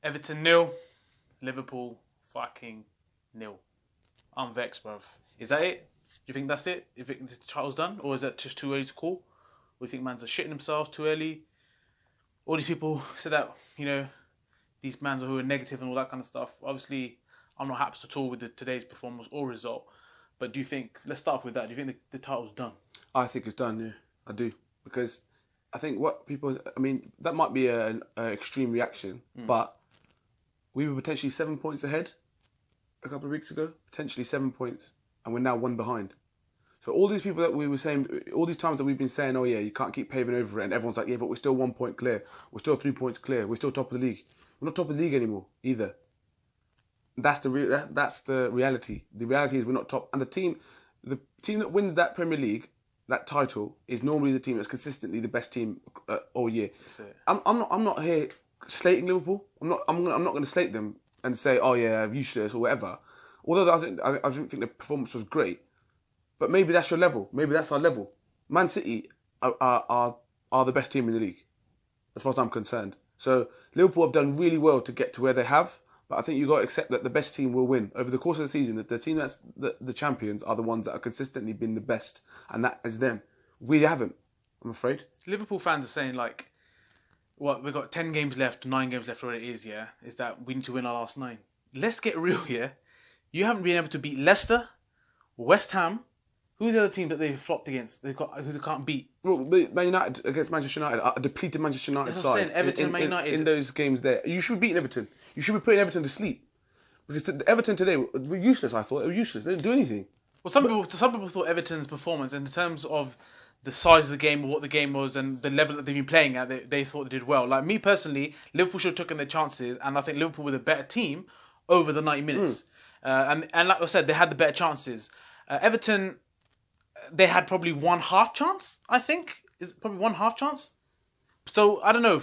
Everton 0, Liverpool fucking 0. I'm vexed, bruv. Is that it? Do you think that's it? You think the title's done? Or is that just too early to call? Or do you think man's are shitting themselves too early? All these people said that, these mans who are negative and all that kind of stuff. Obviously, I'm not happy at all with today's performance or result. But do you think, let's start off with that, do you think the title's done? I think it's done, yeah. I do. Because I think that might be an extreme reaction, but we were potentially 7 points ahead a couple of weeks ago. Potentially 7 points. And we're now one behind. So all these people that we were saying, all these times that we've been saying, oh yeah, you can't keep paving over it, and everyone's like, yeah, but we're still 1 point clear. We're still 3 points clear. We're still top of the league. We're not top of the league anymore either. That's the reality. The reality is we're not top. And the team that wins that Premier League, that title, is normally the team that's consistently the best team all year. I'm not here slating Liverpool. I'm not going to slate them and say, oh yeah, useless or whatever. Although I didn't think the performance was great. But maybe that's your level. Maybe that's our level. Man City are the best team in the league, as far as I'm concerned. So Liverpool have done really well to get to where they have. But I think you've got to accept that the best team will win. Over the course of the season, that the team that's the champions are the ones that have consistently been the best. And that is them. We haven't, I'm afraid. Liverpool fans are saying, we've got 10 games left, 9 games left, whatever it is, yeah? Is that we need to win our last 9. Let's get real here. You haven't been able to beat Leicester, West Ham. Who's the other team that they've flopped against? Who they can't beat? Well, Man United against Manchester United, a depleted Manchester United That's what I'm side. saying, Everton, Man United. In those games there. You should be beating Everton. You should be putting Everton to sleep. Because Everton today were useless, I thought. They were useless. They didn't do anything. Well, some people thought Everton's performance, in terms of the size of the game, or what the game was, and the level that they've been playing at, they thought they did well. Like me personally, Liverpool should have taken their chances, and I think Liverpool were the better team over the 90 minutes. And like I said, they had the better chances. Everton, they had probably one half chance, I think. Is it probably one half chance? So, I don't know.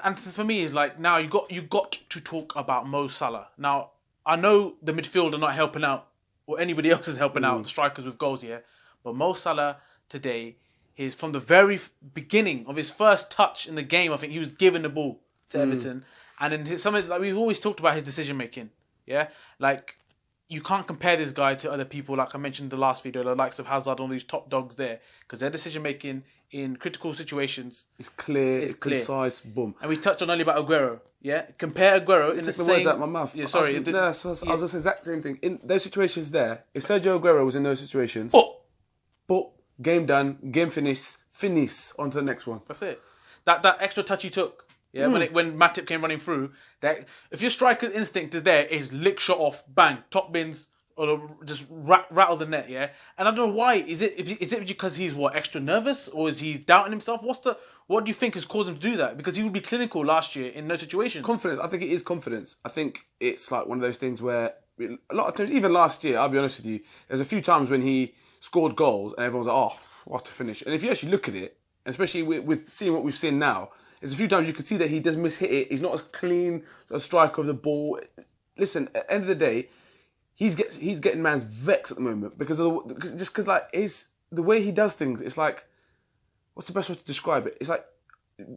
And for me, it's like, now you got to talk about Mo Salah. Now, I know the midfield are not helping out, or anybody else is helping out, the strikers with goals here. But Mo Salah today, from the very beginning of his first touch in the game, I think he was giving the ball to Everton. And then we've always talked about his decision making. Yeah? Like, you can't compare this guy to other people, like I mentioned in the last video, the likes of Hazard and all these top dogs there, because their decision making in critical situations is clear, it's concise, boom. And we touched on earlier about Aguero. Yeah, compare Aguero in the same. The words out of my mouth. Yeah, sorry. I was going to say the exact same thing. In those situations there, if Sergio Aguero was in those situations, but game done, game finish, onto the next one. That's it. That extra touch he took. Yeah, when Matip came running through, that if your striker's instinct is there, is lick shot off, bang, top bins, or just rattle the net. Yeah, and I don't know why. Is it because he's extra nervous, or is he doubting himself? What do you think has caused him to do that? Because he would be clinical last year in those situations. Confidence. I think it is confidence. I think it's like one of those things where a lot of times, even last year, I'll be honest with you, there's a few times when he scored goals and everyone's like, oh, what a finish. And if you actually look at it, especially with seeing what we've seen now, there's a few times you can see that he does miss-hit it. He's not as clean a striker of the ball. Listen, at the end of the day, he's getting man's vexed at the moment because the way he does things. It's like, what's the best way to describe it? It's like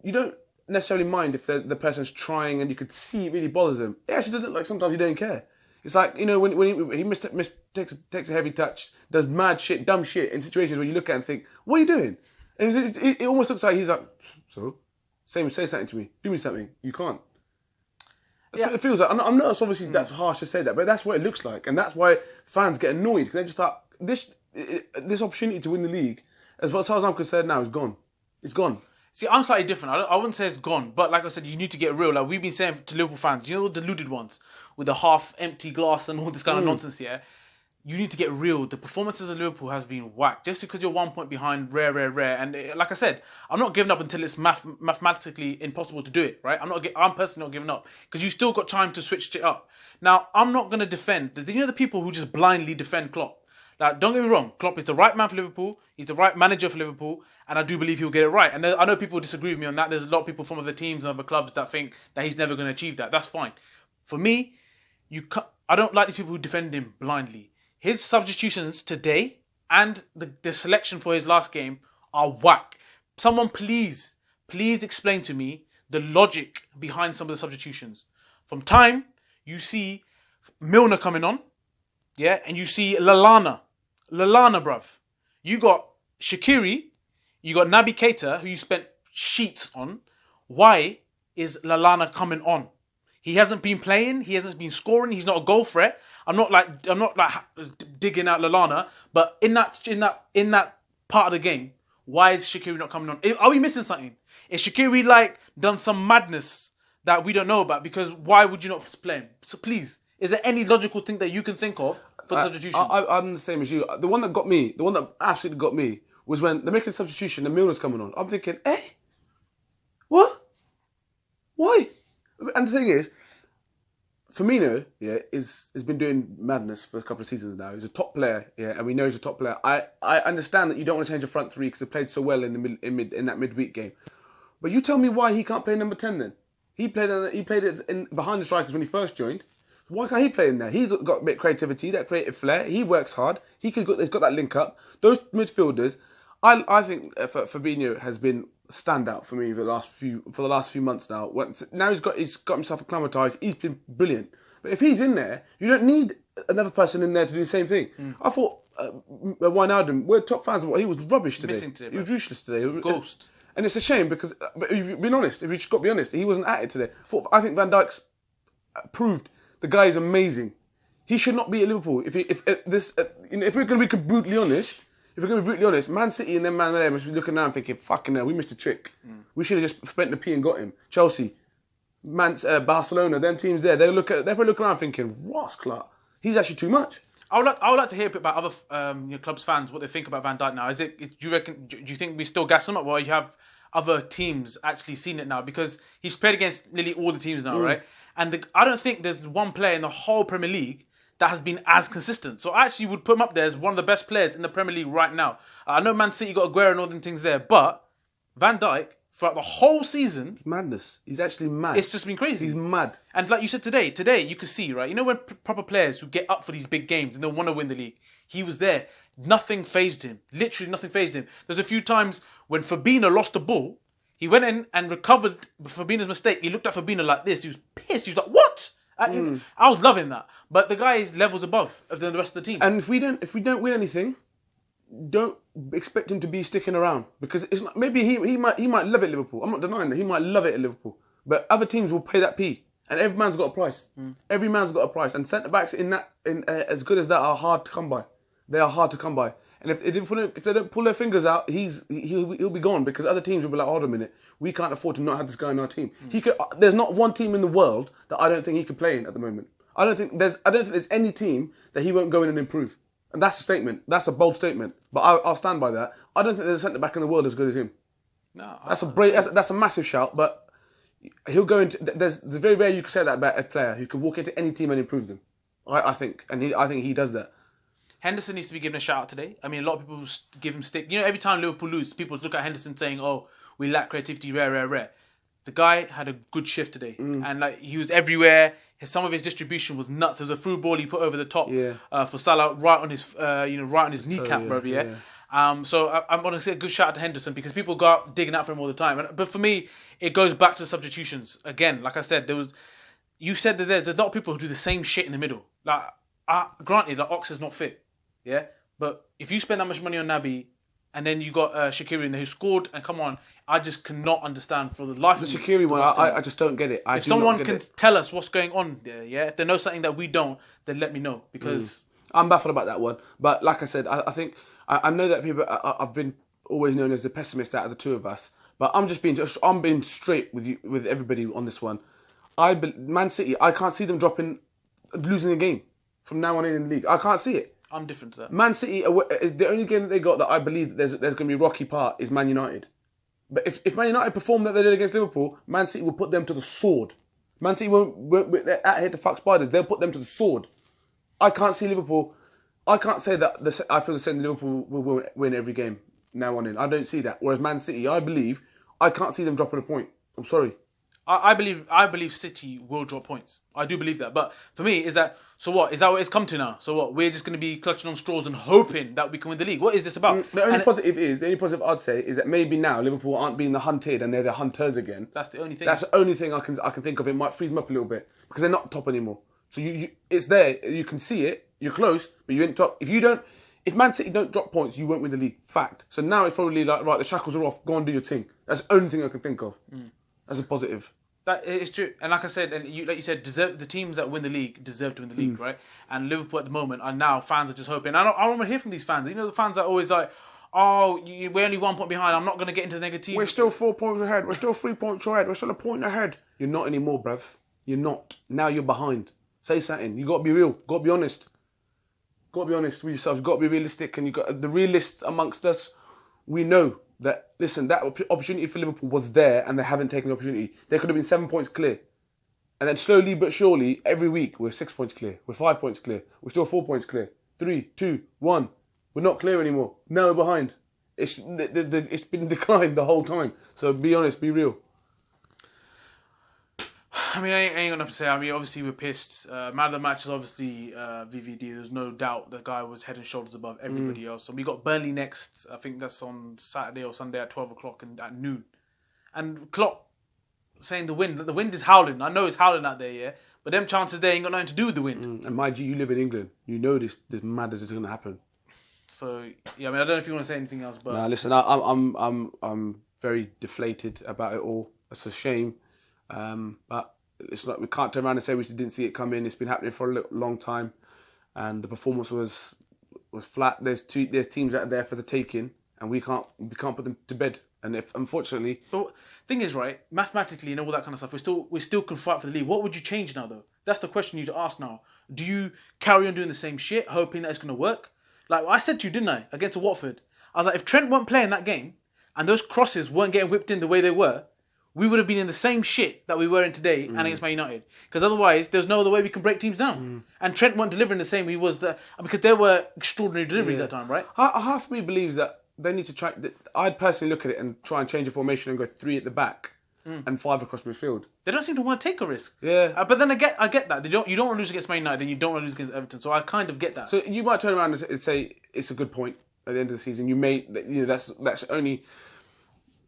you don't necessarily mind if the person's trying and you could see it really bothers him. It actually doesn't look like sometimes he don't care. It's like, when he takes a heavy touch, does mad shit, dumb shit in situations where you look at it and think, what are you doing? And it almost looks like he's like, so? Say something to me. Do me something. You can't. That's what it feels like. I'm not obviously that's harsh to say that, but that's what it looks like, and that's why fans get annoyed because they just like this opportunity to win the league. As far as I'm concerned, now is gone. It's gone. See, I'm slightly different. I wouldn't say it's gone, but like I said, you need to get real. Like we've been saying to Liverpool fans, you know, the deluded ones with the half-empty glass and all this kind of nonsense here. You need to get real. The performances of Liverpool has been whacked. Just because you're 1 point behind, rare. And like I said, I'm not giving up until it's mathematically impossible to do it, right? I'm personally not giving up because you still got time to switch it up. Now, I'm not going to defend. The people who just blindly defend Klopp. Like, don't get me wrong. Klopp is the right man for Liverpool. He's the right manager for Liverpool. And I do believe he'll get it right. And I know people disagree with me on that. There's a lot of people from other teams and other clubs that think that he's never going to achieve that. That's fine. For me, I don't like these people who defend him blindly. His substitutions today and the selection for his last game are whack. Someone please explain to me the logic behind some of the substitutions. From time, you see Milner coming on, yeah, and you see Lallana, bruv. You got Shaqiri, you got Naby Keita, who you spent sheets on. Why is Lallana coming on? He hasn't been playing. He hasn't been scoring. He's not a goal threat. I'm not like digging out Lallana, but in that part of the game, why is Shaqiri not coming on? Are we missing something? Is Shaqiri like done some madness that we don't know about? Because why would you not play him? So please, is there any logical thing that you can think of for the substitution? I'm the same as you. The one that absolutely got me was when they're making a substitution and Milner's coming on. I'm thinking, what? Why? And the thing is, Firmino, has been doing madness for a couple of seasons now. He's a top player, and we know he's a top player. I understand that you don't want to change the front three because they played so well in that midweek game. But you tell me why he can't play number 10 then? He played it behind the strikers when he first joined. Why can't he play in there? He's got a bit of creativity, that creative flair. He works hard. He's got that link up. Those midfielders, I think Fabinho has been standout for me for the last few months now. Now he's got himself acclimatised. He's been brilliant. But if he's in there, you don't need another person in there to do the same thing. I thought Wijnaldum, we're top fans of what he was rubbish today. He was useless today. Ghost. And it's a shame because, being honest, if we just got to be honest, he wasn't at it today. I think Van Dijk's proved the guy is amazing. He should not be at Liverpool. If we're going to be brutally honest, Man City and then Man there must be looking around thinking, fucking hell, we missed a trick. We should have just spent the P and got him. Chelsea, Barcelona, them teams there, they're probably looking around thinking, Ross Clark, he's actually too much. I would like to hear a bit about other clubs' fans, what they think about Van Dijk now. Do you think we still gas him up, or you have other teams actually seen it now? Because he's played against nearly all the teams now, right? And I don't think there's one player in the whole Premier League that has been as consistent. So I actually would put him up there as one of the best players in the Premier League right now. I know Man City got Aguero and all them things there, but Van Dijk, throughout the whole season... Madness. He's actually mad. It's just been crazy. He's mad. And like you said today you could see, right? You know when proper players who get up for these big games and they want to win the league, he was there. Nothing fazed him. Literally nothing fazed him. There's a few times when Fabinho lost the ball, he went in and recovered Fabinho's mistake. He looked at Fabinho like this. He was pissed. He was like, what? I was loving that. But the guy is levels above than the rest of the team. And if we don't win anything, don't expect him to be sticking around, because it's not, maybe he might love it at Liverpool. I'm not denying that he might love it at Liverpool, but other teams will pay that P, and every man's got a price. Every man's got a price, and centre backs as good as that are hard to come by. They are hard to come by, and if they don't pull their fingers out, he'll be gone, because other teams will be like, hold a minute, we can't afford to not have this guy in our team. There's not one team in the world that I don't think he could play in at the moment. I don't think there's any team that he won't go in and improve. And that's a statement. That's a bold statement. But I'll stand by that. I don't think there's a centre-back in the world as good as him. No. That's a massive shout, but he'll go into... There's very rare you can say that about a player who can walk into any team and improve them. I think. And I think he does that. Henderson needs to be given a shout out today. I mean, a lot of people give him stick. You know, every time Liverpool lose, people look at Henderson saying, oh, we lack creativity, rare. The guy had a good shift today. And he was everywhere. Some of his distribution was nuts. There was a through ball he put over the top for Salah, right on his kneecap, brother. So I'm going to say a good shout out to Henderson, because people go out digging out for him all the time. But for me, it goes back to the substitutions again. Like I said, you said that there's a lot of people who do the same shit in the middle. Like, granted, Ox is not fit, but if you spend that much money on Naby, and then you got Shaqiri in there who scored, and come on, I just cannot understand for the life of me. The Shaqiri one, I just don't get it. If someone can tell us what's going on there, if they know something that we don't, then let me know, because... I'm baffled about that one. But like I said, I think... I know that people... I've been always known as the pessimist out of the two of us, but I'm being straight with everybody on this one. Man City, I can't see them losing a game from now on in the league. I can't see it. I'm different to that. Man City, the only game that they got that I believe that there's going to be a rocky part is Man United. But if Man United perform that they did against Liverpool, Man City will put them to the sword. Man City won't they're out here to fuck spiders. They'll put them to the sword. I can't see Liverpool. I can't say that I feel the same. Liverpool will win every game now on in. I don't see that. Whereas Man City, I can't see them dropping a point. I'm sorry. I believe City will drop points. I do believe that. But for me, is that so? What is that? What it's come to now? So what? We're just going to be clutching on straws and hoping that we can win the league. What is this about? The only positive I'd say is that maybe now Liverpool aren't being the hunted and they're the hunters again. That's the only thing. That's the only thing I can think of. It might freeze them up a little bit because they're not top anymore. So it's there. You can see it. You're close, but you ain't top. If Man City don't drop points, you won't win the league. Fact. So now it's probably like, right, the shackles are off. Go and do your thing. That's the only thing I can think of. That's a positive. That is true, and like I said, and like you said, the teams that win the league deserve to win the league, right? And Liverpool at the moment are now fans are just hoping. I don't want to hear from these fans. You know, the fans are always like, "Oh, we're only 1 point behind. I'm not going to get into the negativity." We're still 4 points ahead. We're still 3 points ahead. We're still a point ahead. You're not anymore, bruv. You're not. Now you're behind. Say something. You got to be real. Got to be honest. Got to be honest with yourselves. Got to be realistic. And you got the realists amongst us. We know that. Listen, that opportunity for Liverpool was there, and they haven't taken the opportunity. They could have been 7 points clear. And then slowly but surely, every week, we're 6 points clear. We're 5 points clear. We're still 4 points clear. 3, 2, 1. We're not clear anymore. Now we're behind. It's been declined the whole time. So be honest, be real. I mean, I ain't got nothing to say. I mean, obviously we're pissed. Man of the match is obviously VVD. There's no doubt the guy was head and shoulders above everybody else. So we got Burnley next. I think that's on Saturday or Sunday at 12 o'clock and at noon. And Klopp saying the wind is howling. I know it's howling out there, yeah. But them chances there ain't got nothing to do with the wind. And mind you, you live in England. You know this madness is going to happen. So yeah, I mean, I don't know if you want to say anything else, but nah, listen, I'm very deflated about it all. It's a shame, but it's like we can't turn around and say we didn't see it coming. It's been happening for a long time, and the performance was flat. There's teams out there for the taking, and we can't put them to bed. And if unfortunately, but thing is, right, mathematically and all that kind of stuff, we still can fight for the league. What would you change now, though? That's the question you need to ask now. Do you carry on doing the same shit, hoping that it's going to work? Like I said to you, didn't I, against Watford? I was like, if Trent weren't playing that game, and those crosses weren't getting whipped in the way they were, we would have been in the same shit that we were in today and against Man United. Because otherwise, there's no other way we can break teams down. And Trent weren't delivering the same he was because there were extraordinary deliveries that time, right? Half of me believes that they need to try. I'd personally look at it and try and change the formation and go 3 at the back and 5 across midfield. They don't seem to want to take a risk. Yeah. But then I get that. You don't want to lose against Man United and you don't want to lose against Everton. So I kind of get that. So you might turn around and say it's a good point at the end of the season. You may, that's only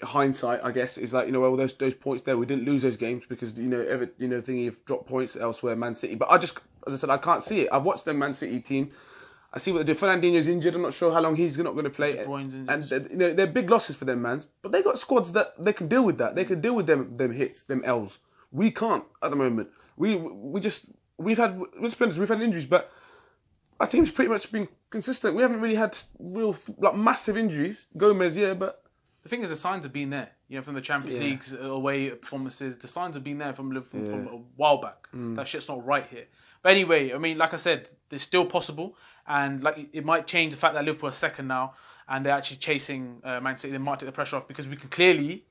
hindsight, I guess. Is like, well, those points there, we didn't lose those games because thinking you've dropped points elsewhere, Man City. But as I said, I can't see it. I've watched the Man City team. I see what they do. Fernandinho's injured. I'm not sure how long he's not going to play. And they're big losses for them, mans. But they got squads that they can deal with that. They can deal with them hits, them L's. We can't at the moment. We've had injuries, but our team's pretty much been consistent. We haven't really had real massive injuries. Gomez, yeah, but the thing is, the signs have been there. From the Champions League's away performances, the signs have been there from Liverpool from a while back. That shit's not right here. But anyway, I mean, like I said, it's still possible, and like it might change the fact that Liverpool are second now, and they're actually chasing Man City. They might take the pressure off because we can clearly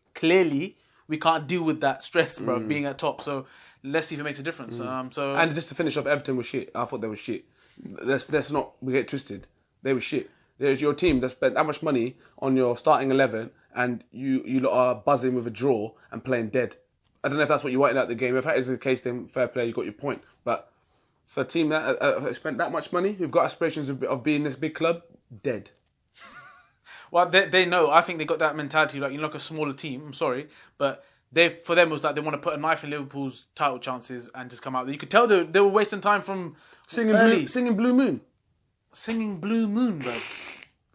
we can't deal with that stress, bro, of being at top. So let's see if it makes a difference. And just to finish off, Everton was shit. I thought they were shit. Let's not get it twisted. They were shit. There's your team that spent that much money on your starting 11, and you lot are buzzing with a draw and playing dead. I don't know if that's what you wanted out of the game. If that is the case, then fair play, you got your point. But for a team that spent that much money, who've got aspirations of being this big club, dead. Well, they know. I think they got that mentality. Like a smaller team. I'm sorry, but for them it was like they want to put a knife in Liverpool's title chances and just come out. You could tell they were wasting time from singing Blue Moon. Singing Blue Moon, bro.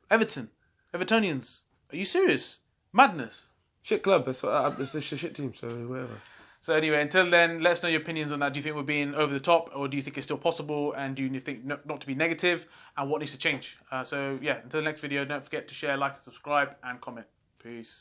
Evertonians. Are you serious? Madness. Shit club. It's a shit team. So whatever. So anyway, until then, let us know your opinions on that. Do you think we're being over the top, or do you think it's still possible, and do you think not to be negative, and what needs to change? Until the next video, don't forget to share, like, and subscribe, and comment. Peace.